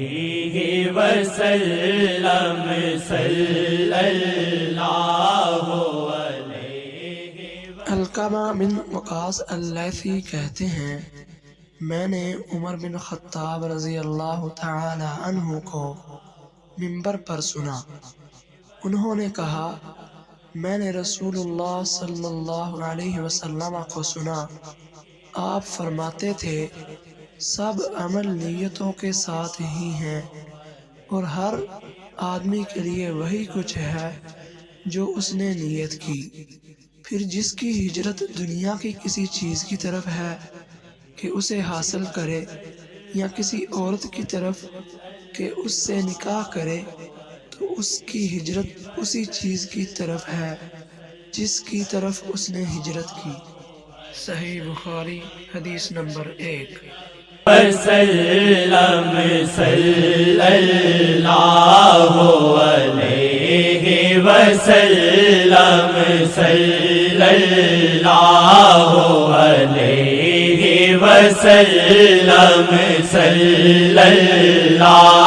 علیہ وسلم صلی اللہ علیہ۔ علقمہ بن وقاص اللیثی کہتے ہیں میں نے عمر بن خطاب رضی اللہ تعالی عنہ کو منبر پر سنا، انہوں نے کہا میں نے رسول اللہ صلی اللہ علیہ وسلم کو سنا، آپ فرماتے تھے سب عمل نیتوں کے ساتھ ہی ہیں، اور ہر آدمی کے لیے وہی کچھ ہے جو اس نے نیت کی۔ پھر جس کی ہجرت دنیا کی کسی چیز کی طرف ہے کہ اسے حاصل کرے، یا کسی عورت کی طرف کہ اس سے نکاح کرے، تو اس کی ہجرت اسی چیز کی طرف ہے جس کی طرف اس نے ہجرت کی۔ صحیح بخاری حدیث نمبر 1۔ وسلم صلی اللہ علیہ وسلم صلی اللہ علیہ وسلم صلی اللہ